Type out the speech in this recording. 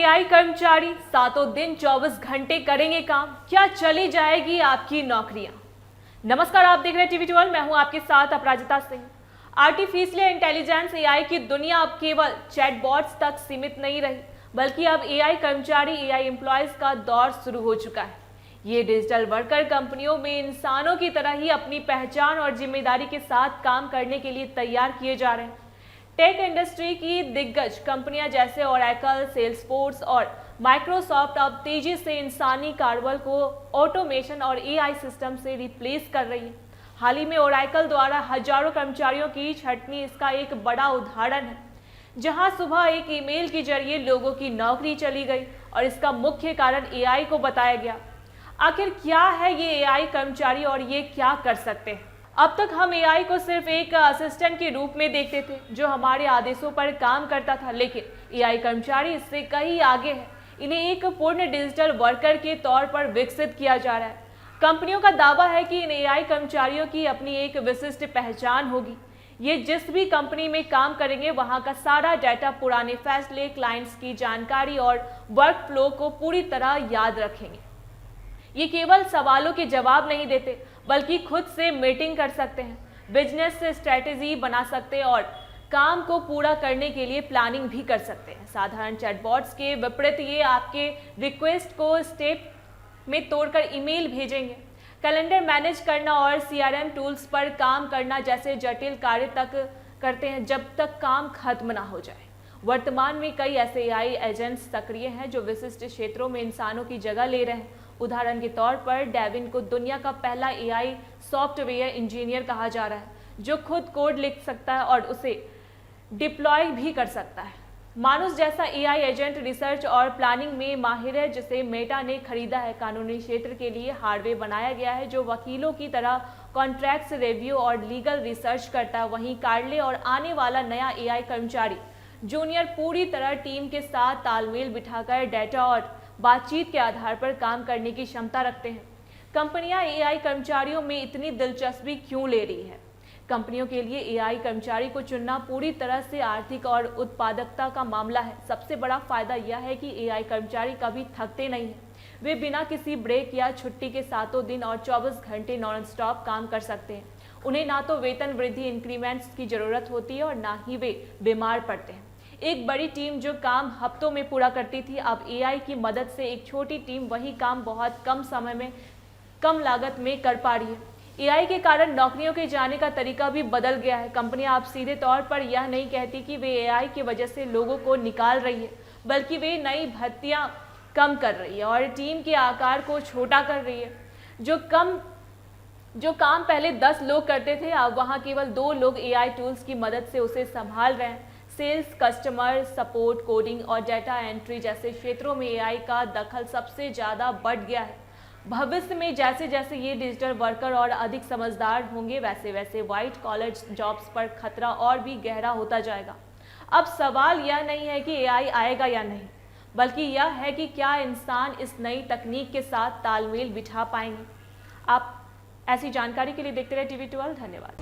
AI कर्मचारी सातों दिन 24 घंटे करेंगे काम, क्या चली जाएगी आपकी नौकरियां। नमस्कार, आप देख रहे हैं टीवी 12। मैं हूं आपके साथ अपराजिता सिंह। आर्टिफिशियल इंटेलिजेंस एआई की दुनिया अब केवल चैटबॉट्स तक सीमित नहीं रही, बल्कि अब एआई कर्मचारी, एआई एम्प्लॉयज का दौर शुरू हो चुका है। ये डिजिटल वर्कर कंपनियों में इंसानों की तरह ही अपनी पहचान और जिम्मेदारी के साथ काम करने के लिए तैयार किए जा रहे हैं। टेक इंडस्ट्री की दिग्गज कंपनियां जैसे ओरेकल, सेल्सफोर्स और माइक्रोसॉफ्ट अब तेजी से इंसानी कार्यबल को ऑटोमेशन और एआई सिस्टम से रिप्लेस कर रही है। हाल ही में ओरेकल द्वारा हजारों कर्मचारियों की छंटनी इसका एक बड़ा उदाहरण है, जहां सुबह एक ईमेल के जरिए लोगों की नौकरी चली गई और इसका मुख्य कारण एआई को बताया गया। आखिर क्या है ये एआई कर्मचारी और ये क्या कर सकते हैं? अब तक हम एआई को सिर्फ एक असिस्टेंट के रूप में देखते थे जो हमारे आदेशों पर काम करता था, लेकिन एआई कर्मचारी इससे कहीं आगे है। इन्हें एक पूर्ण डिजिटल वर्कर के तौर पर विकसित किया जा रहा है। कंपनियों का दावा है कि इन एआई कर्मचारियों की अपनी एक विशिष्ट पहचान होगी। ये जिस भी कंपनी में काम करेंगे वहां का सारा डाटा, पुराने फैसले, क्लाइंट्स की जानकारी और वर्क फ्लो को पूरी तरह याद रखेंगे। ये केवल सवालों के जवाब नहीं देते, बल्कि खुद से मीटिंग कर सकते हैं, बिजनेस स्ट्रेटेजी बना सकते हैं और काम को पूरा करने के लिए प्लानिंग भी कर सकते हैं। साधारण चैटबॉट्स के विपरीत ये आपके रिक्वेस्ट को स्टेप में तोड़कर ईमेल भेजेंगे, कैलेंडर मैनेज करना और सीआरएम टूल्स पर काम करना जैसे जटिल कार्य तक करते हैं जब तक काम खत्म ना हो जाए। वर्तमान में कई ऐसे एआई एजेंट्स सक्रिय हैं जो विशिष्ट क्षेत्रों में इंसानों की जगह ले रहे हैं। उदाहरण के तौर पर डेविन को दुनिया का पहला एआई सॉफ्टवेयर इंजीनियर कहा जा रहा है, जो खुद कोड लिख सकता है और उसे डिप्लॉय भी कर सकता है। मानुस जैसा एआई एजेंट रिसर्च और प्लानिंग में माहिर है, जिसे मेटा ने खरीदा है। कानूनी क्षेत्र के लिए हार्डवेयर बनाया गया है जो वकीलों की तरह कॉन्ट्रैक्ट्स रिव्यू और लीगल रिसर्च करता है। वहीं कार्ले और आने वाला नया एआई कर्मचारी जूनियर पूरी तरह टीम के साथ तालमेल बिठाकर डेटा और बातचीत के आधार पर काम करने की क्षमता रखते हैं। कंपनियां एआई कर्मचारियों में इतनी दिलचस्पी क्यों ले रही है? कंपनियों के लिए एआई कर्मचारी को चुनना पूरी तरह से आर्थिक और उत्पादकता का मामला है। सबसे बड़ा फायदा यह है कि एआई कर्मचारी कभी थकते नहीं हैं। वे बिना किसी ब्रेक या छुट्टी के सातों दिन और 24 घंटे नॉन स्टॉप काम कर सकते हैं। उन्हें ना तो वेतन वृद्धि इंक्रीमेंट्स की जरूरत होती है और ना ही वे बीमार पड़ते हैं। एक बड़ी टीम जो काम हफ्तों में पूरा करती थी, अब एआई की मदद से एक छोटी टीम वही काम बहुत कम समय में, कम लागत में कर पा रही है। एआई के कारण नौकरियों के जाने का तरीका भी बदल गया है। कंपनियां अब सीधे तौर पर यह नहीं कहती कि वे एआई की वजह से लोगों को निकाल रही है, बल्कि वे नई भर्तियां कम कर रही है और टीम के आकार को छोटा कर रही है। जो काम पहले 10 लोग करते थे, अब वहां केवल 2 लोग एआई टूल्स की मदद से उसे संभाल रहे हैं। सेल्स, कस्टमर सपोर्ट, कोडिंग और डाटा एंट्री जैसे क्षेत्रों में एआई का दखल सबसे ज़्यादा बढ़ गया है। भविष्य में जैसे जैसे ये डिजिटल वर्कर और अधिक समझदार होंगे, वैसे वैसे वाइट कॉलर जॉब्स पर खतरा और भी गहरा होता जाएगा। अब सवाल यह नहीं है कि एआई आएगा या नहीं, बल्कि यह है कि क्या इंसान इस नई तकनीक के साथ तालमेल बिठा पाएंगे। आप ऐसी जानकारी के लिए देखते रहे टीवी 12। धन्यवाद।